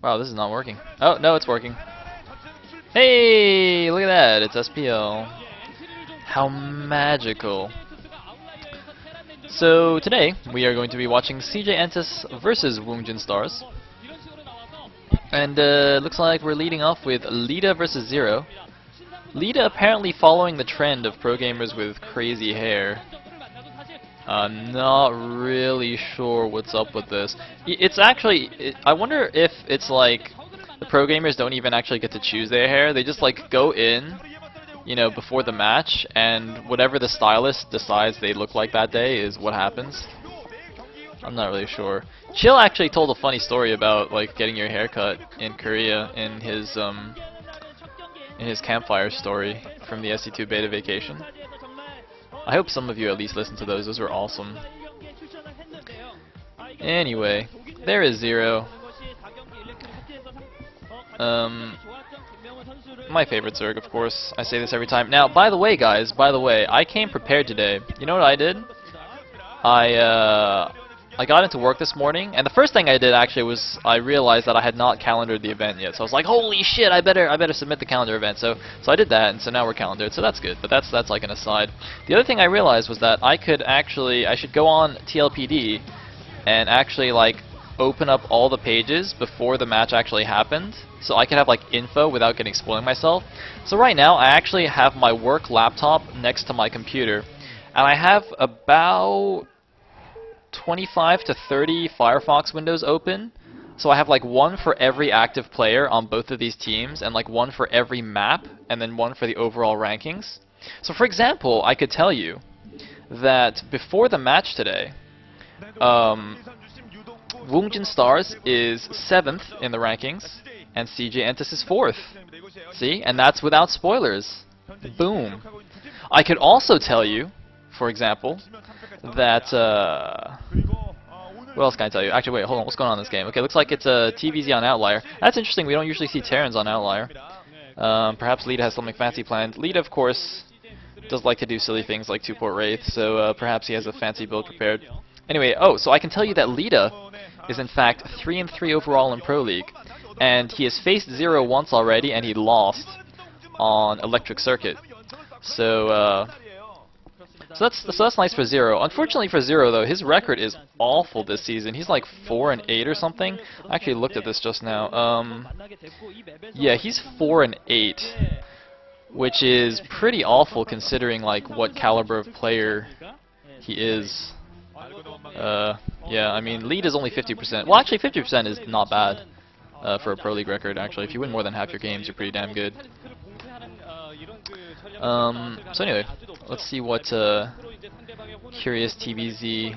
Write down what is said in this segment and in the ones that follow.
Wow, this is not working. Oh, no, it's working. Hey, look at that. It's SPL. How magical. So today, we are going to be watching CJ Entus versus Woongjin Stars. And looks like we're leading off with Leta versus Zero. Leta apparently following the trend of pro gamers with crazy hair. I'm not really sure what's up with this. It's actually, I wonder if it's like the pro gamers don't even actually get to choose their hair. They just like go in, you know, before the match, and whatever the stylist decides they look like that day is what happens. I'm not really sure. Chill actually told a funny story about like getting your hair cut in Korea in his campfire story from the SC2 beta vacation. I hope some of you at least listened to those. Those were awesome. Anyway, there is Zero. My favorite Zerg, of course. I say this every time. Now, by the way, guys, I came prepared today. You know what I did? I got into work this morning, and the first thing I did actually was I realized that I had not calendared the event yet. So I was like, "Holy shit! I better submit the calendar event." So I did that, and so now we're calendared. So that's good. But that's like an aside. The other thing I realized was that I should go on TLPD and actually like open up all the pages before the match actually happened, so I could have like info without getting spoiling myself. So right now I actually have my work laptop next to my computer, and I have about 25 to 30 Firefox windows open. So I have like one for every active player on both of these teams, and like one for every map, and then one for the overall rankings. So for example, I could tell you that before the match today, Woongjin Stars is 7th in the rankings, and CJ Entus is 4th. See? And that's without spoilers. Boom. I could also tell you, for example, that, what else can I tell you? Actually, wait, hold on, what's going on in this game? Okay, looks like it's a TVZ on Outlier. That's interesting, we don't usually see Terrans on Outlier. Perhaps Leta has something fancy planned. Leta, of course, does like to do silly things like 2-port Wraith, so perhaps he has a fancy build prepared. Anyway, so I can tell you that Leta is in fact 3-3 overall in Pro League, and he has faced Zero once already, and he lost on Electric Circuit. So that's nice for Zero. Unfortunately for Zero, though, his record is awful this season. He's like 4-8 or something. I actually looked at this just now. Yeah, he's 4-8, which is pretty awful considering like what caliber of player he is. Yeah, I mean, lead is only 50%. Well, actually, 50% is not bad for a Pro League record, actually. If you win more than half your games, you're pretty damn good. So anyway, let's see what curious TVZ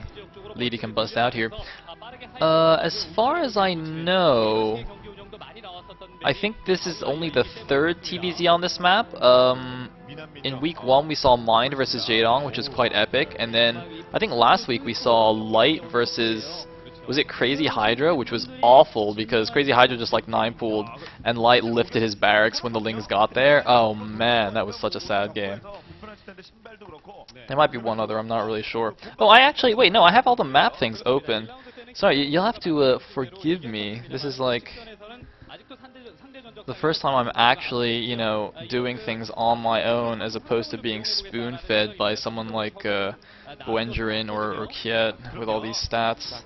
Leta can bust out here. As far as I know, I think this is only the 3rd TVZ on this map. In week 1 we saw Mind versus Jaedong, which is quite epic, and then I think last week we saw Light versus, was it Crazy Hydra, which was awful because Crazy Hydra just like 9-pooled and Light lifted his barracks when the Lings got there. Oh man, that was such a sad game. There might be one other, I'm not really sure. Oh, wait, no, I have all the map things open. Sorry, you'll have to forgive me. This is like the first time I'm actually, you know, doing things on my own as opposed to being spoon-fed by someone like Boengerin or Kiet with all these stats.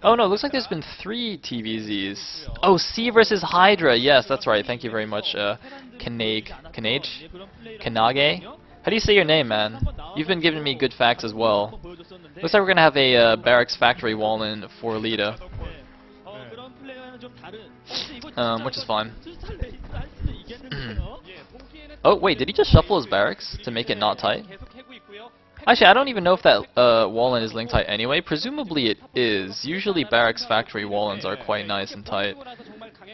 Oh no, looks like there's been 3 TVZs. Oh, C versus Hydra. Yes, that's right. Thank you very much, Kanage? Kanage? How do you say your name, man? You've been giving me good facts as well. Looks like we're gonna have a barracks factory wall in for Leta. Which is fine. Oh, wait, did he just shuffle his barracks to make it not tight? Actually, I don't even know if that wall-in is link tight anyway. Presumably it is. Usually barracks factory wall-ins are quite nice and tight.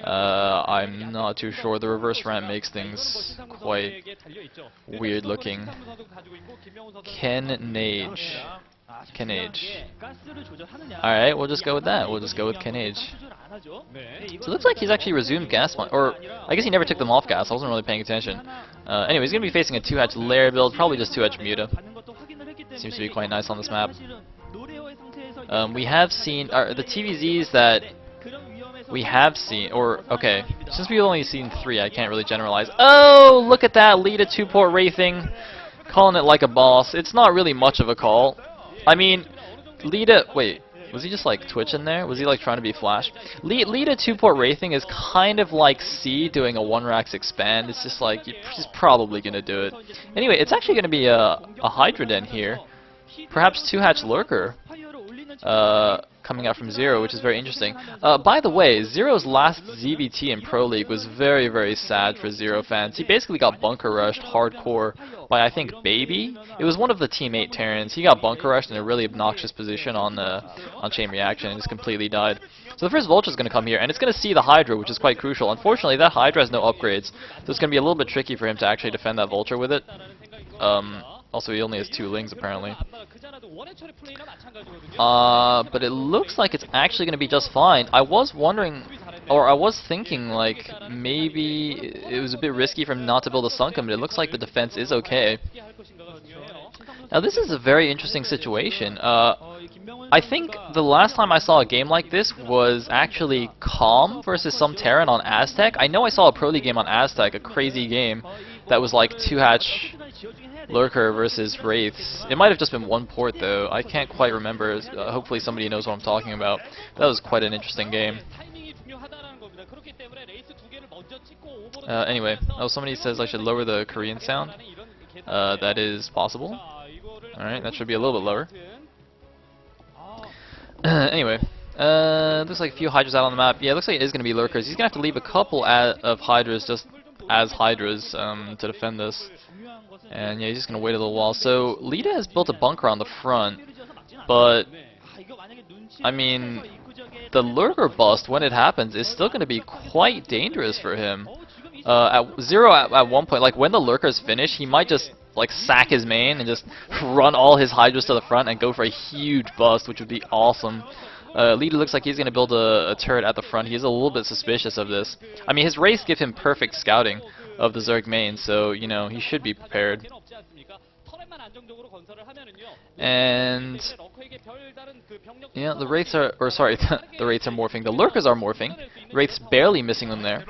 I'm not too sure. The reverse ramp makes things quite weird looking. Kanage. Alright, we'll just go with that. We'll just go with Kanage. So it looks like he's actually resumed gas, or I guess he never took them off gas. I wasn't really paying attention. Anyway, he's going to be facing a 2-hatch lair build, probably just 2-hatch Muta. Seems to be quite nice on this map. We have seen the TVZs that we have seen, or okay, since we've only seen 3, I can't really generalize. Oh, look at that, Leta 2-port Wraithing, calling it like a boss. It's not really much of a call. I mean, Leta, wait, was he just like twitching there? Was he like trying to be Flash? Leta 2-port Wraithing is kind of like C doing a 1-Rax expand. It's just like, he's probably going to do it. Anyway, it's actually going to be a Hydra Den here. Perhaps 2-hatch Lurker coming out from Zero, which is very interesting. By the way, Zero's last ZVT in Pro League was very, very sad for Zero fans. He basically got bunker rushed hardcore by, I think, Baby. It was one of the Team 8 Terrans. He got bunker rushed in a really obnoxious position on Chain Reaction and just completely died. So the first Vulture is going to come here, and it's going to see the Hydra, which is quite crucial. Unfortunately, that Hydra has no upgrades, so it's going to be a little bit tricky for him to actually defend that Vulture with it. Also, he only has 2 Lings, apparently. But it looks like it's actually going to be just fine. I was wondering, or I was thinking, like, maybe it was a bit risky for him not to build a Sunken, but it looks like the defense is okay. Now, this is a very interesting situation. I think the last time I saw a game like this was actually Calm versus some Terran on Aztec. I know I saw a Pro League game on Aztec, a crazy game, that was like 2-hatch Lurker versus Wraiths. It might have just been 1 port though. I can't quite remember. Hopefully somebody knows what I'm talking about. That was quite an interesting game. Anyway, somebody says I should lower the Korean sound. That is possible. Alright, that should be a little bit lower. Anyway, looks like a few Hydras out on the map. Yeah, it looks like it is going to be Lurkers. He's going to have to leave a couple of Hydras just as Hydras to defend this. And yeah, he's just going to wait a little while. So, Leta has built a bunker on the front, but, I mean, the Lurker bust, when it happens, is still going to be quite dangerous for him. At Zero, at one point, like, when the Lurkers finish, he might just, like, sack his main and just run all his Hydras to the front and go for a huge bust, which would be awesome. Leta looks like he's going to build a turret at the front. He's a little bit suspicious of this. I mean, his Wraiths give him perfect scouting of the Zerg main, so, you know, he should be prepared. And, yeah, the Wraiths are, or sorry, the Wraiths are morphing. The Lurkers are morphing. Wraiths barely missing them there.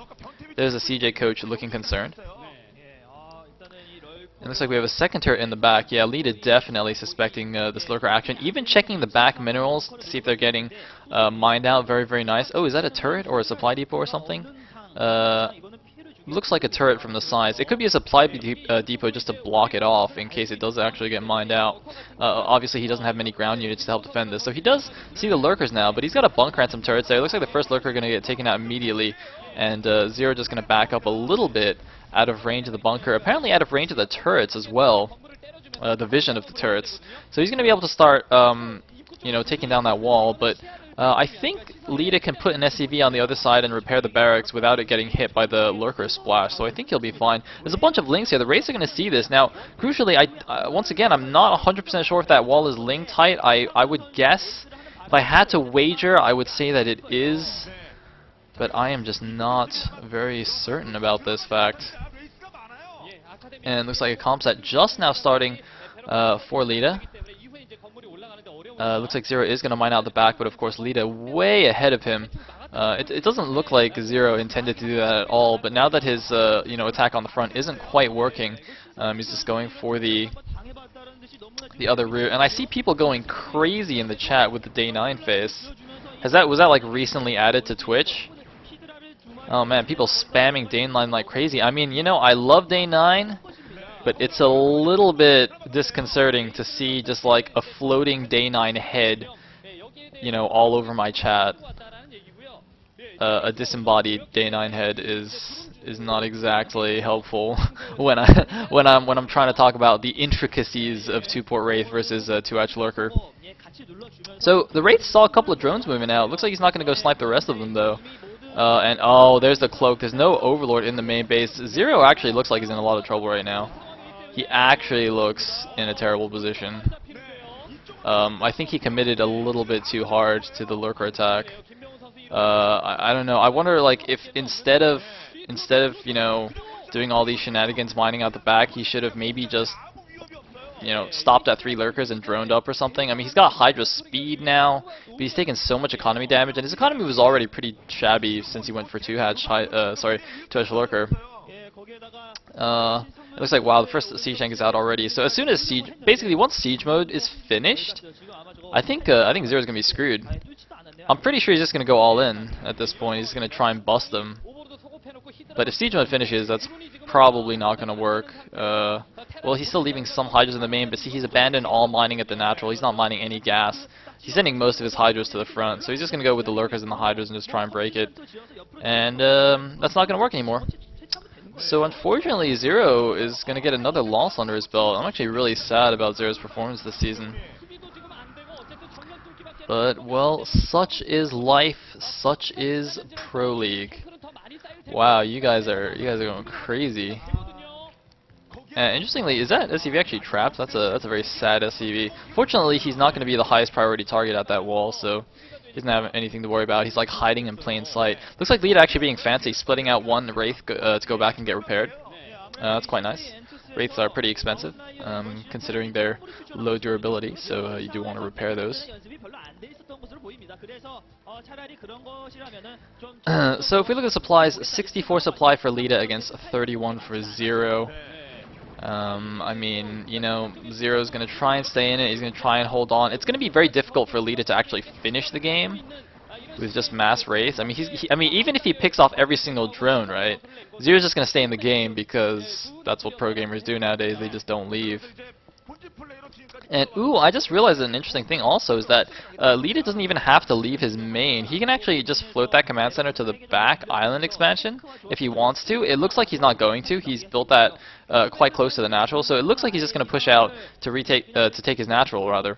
There's a CJ coach looking concerned. It looks like we have a second turret in the back. Yeah, Leta definitely suspecting this Lurker action. Even checking the back minerals to see if they're getting mined out. Very, very nice. Oh, is that a turret or a supply depot or something? Looks like a turret from the sides. It could be a supply depot just to block it off in case it does actually get mined out. Obviously, he doesn't have many ground units to help defend this. So he does see the Lurkers now, but he's got a bunker and some turrets there. It looks like the first Lurker going to get taken out immediately. And Zero just going to back up a little bit out of range of the bunker. Apparently out of range of the turrets as well. The vision of the turrets. So he's going to be able to start, you know, taking down that wall. But I think Leta can put an SCV on the other side and repair the barracks without it getting hit by the Lurker splash. So I think he'll be fine. There's a bunch of Lings here. The Wraiths are going to see this. Now, crucially, once again, I'm not 100% sure if that wall is Ling tight. I would guess, if I had to wager, I would say that it is. But I am just not very certain about this fact. And it looks like a comp set just now starting for Leta. Looks like Zero is going to mine out the back, but of course Leta way ahead of him. It doesn't look like Zero intended to do that at all, but now that his you know, attack on the front isn't quite working, he's just going for the other rear. And I see people going crazy in the chat with the Day 9 face. Was that like recently added to Twitch? Oh man, people spamming Day 9 like crazy. I mean, you know, I love Day 9, but it's a little bit disconcerting to see just like a floating Day 9 head, you know, all over my chat. A disembodied Day 9 head is not exactly helpful when I'm trying to talk about the intricacies of 2-port Wraith versus 2-hatch Lurker. So the Wraith saw a couple of drones moving out. Looks like he's not going to go snipe the rest of them though. And oh, there's the cloak. There's no Overlord in the main base. Zero actually looks like he's in a lot of trouble right now. He actually looks in a terrible position. I think he committed a little bit too hard to the Lurker attack. I don't know. I wonder, like, if instead of you know, doing all these shenanigans mining out the back, he should have maybe just stopped at 3 lurkers and droned up or something. I mean, he's got Hydra speed now, but he's taken so much economy damage, and his economy was already pretty shabby since he went for 2-hedge, 2-hedge lurker. It looks like, wow, the first siege tank is out already. So as soon as basically once siege mode is finished, I think Zero's gonna be screwed. I'm pretty sure he's just gonna go all in at this point. He's gonna try and bust them. But if siege mode finishes, that's probably not gonna work. Well, he's still leaving some hydras in the main, but see, he's abandoned all mining at the natural. He's not mining any gas. He's sending most of his hydras to the front, so he's just gonna go with the lurkers and the hydras and just try and break it. And that's not gonna work anymore. So unfortunately, Zero is going to get another loss under his belt. I'm actually really sad about Zero's performance this season. But, well, such is life, such is Pro League. Wow, you guys are going crazy. And interestingly, is that SCV actually trapped? That's a very sad SCV. Fortunately, he's not going to be the highest priority target at that wall, so he doesn't have anything to worry about. He's like hiding in plain sight. Looks like Leta actually being fancy, splitting out one Wraith to go back and get repaired. That's quite nice. Wraiths are pretty expensive, considering their low durability, so you do want to repair those. So if we look at supplies, 64 supply for Leta against 31 for Zero. I mean, Zero's going to try and stay in it. He's going to try and hold on. It's going to be very difficult for Leta to actually finish the game with just mass wraiths. I mean, even if he picks off every single drone, right? Zero's just going to stay in the game because that's what pro gamers do nowadays. They just don't leave. And ooh, I just realized an interesting thing also is that Leta doesn't even have to leave his main. He can actually just float that command center to the back island expansion if he wants to. It looks like he's not going to. He's built that quite close to the natural, so it looks like he's just going to push out to take his natural rather,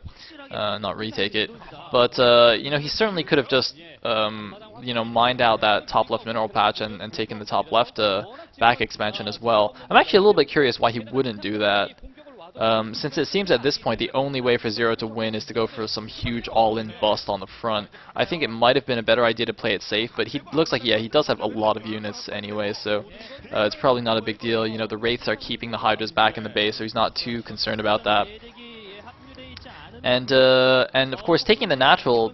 not retake it. But he certainly could have just mined out that top left mineral patch and taken the top left back expansion as well. I'm actually a little bit curious why he wouldn't do that. Since it seems at this point the only way for Zero to win is to go for some huge all-in bust on the front. I think it might have been a better idea to play it safe, but he looks like, yeah, he does have a lot of units anyway, so it's probably not a big deal. The Wraiths are keeping the Hydras back in the base, so he's not too concerned about that. And of course, taking the natural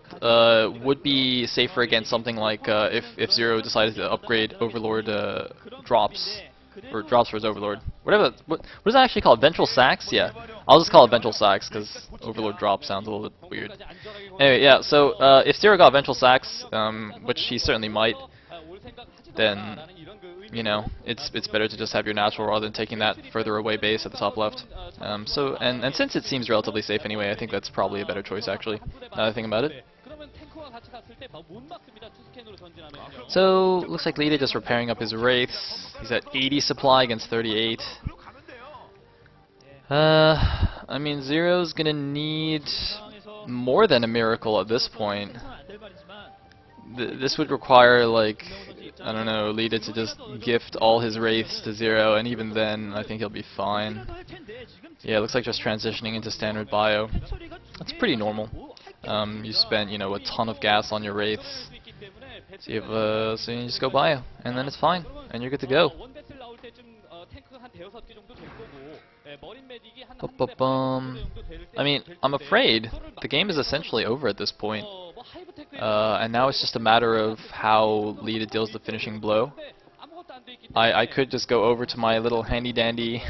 would be safer against something like if Zero decided to upgrade Overlord drops. Or drops for his Overlord. Whatever. What is that actually called? Ventral Sacks? Yeah. I'll just call it Ventral Sacks because Overlord drop sounds a little bit weird. Anyway, yeah, so if Zero got Ventral Sacks, which he certainly might, then, it's better to just have your natural rather than taking that further away base at the top left. And since it seems relatively safe anyway, I think that's probably a better choice actually, now that I think about it. So, looks like Leta just repairing up his Wraiths. He's at 80 supply against 38. I mean, Zero's gonna need more than a miracle at this point. This would require, like, I don't know, Leta to just gift all his Wraiths to Zero, and even then, I think he'll be fine. Yeah, it looks like just transitioning into standard bio. That's pretty normal. You spent, a ton of gas on your Wraiths. So you just go bio, and then it's fine, and you're good to go. I mean, I'm afraid the game is essentially over at this point. And now it's just a matter of how Leta deals the finishing blow. I could just go over to my little handy-dandy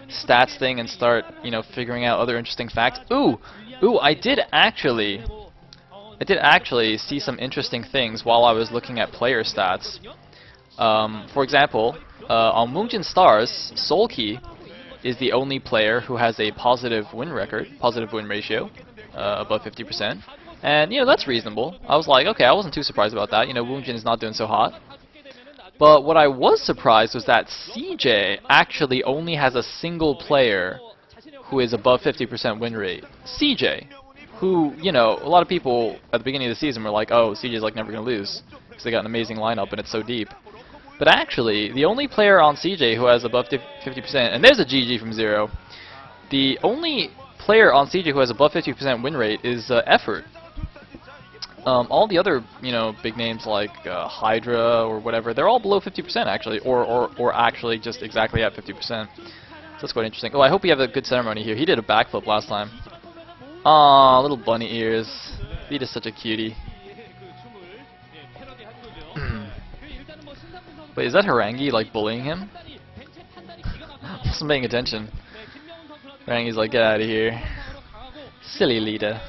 stats thing and start, figuring out other interesting facts. Ooh, I did actually see some interesting things while I was looking at player stats. For example, on Mungjin Stars, Solkey is the only player who has a positive win ratio, above 50%. And, that's reasonable. I was like, okay, I wasn't too surprised about that. Mungjin is not doing so hot. But what I was surprised was that CJ actually only has a single player who is above 50% win rate. CJ, who, a lot of people at the beginning of the season were like, oh, CJ's like never going to lose because they got an amazing lineup and it's so deep. But actually, the only player on CJ who has above 50%, and there's a GG from Zero, the only player on CJ who has above 50% win rate is Effort. All the other, big names like Hydra or whatever, they're all below 50% actually, or actually just exactly at 50%. So that's quite interesting. Oh, I hope we have a good ceremony here. He did a backflip last time. Aw, little bunny ears. Leta's such a cutie. Wait, is that Harangi like bullying him? I wasn't paying attention. Harangi's like, get out of here. Silly Leta.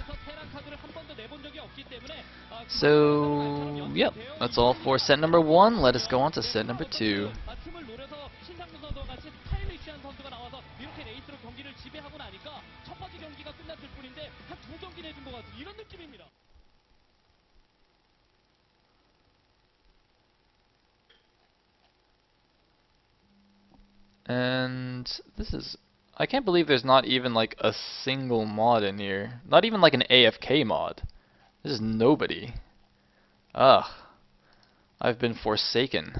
So, yep, that's all for set number 1. Let us go on to set number 2. And this is... I can't believe there's not even like a single mod in here. Not even like an AFK mod. This is nobody. Ugh. I've been forsaken.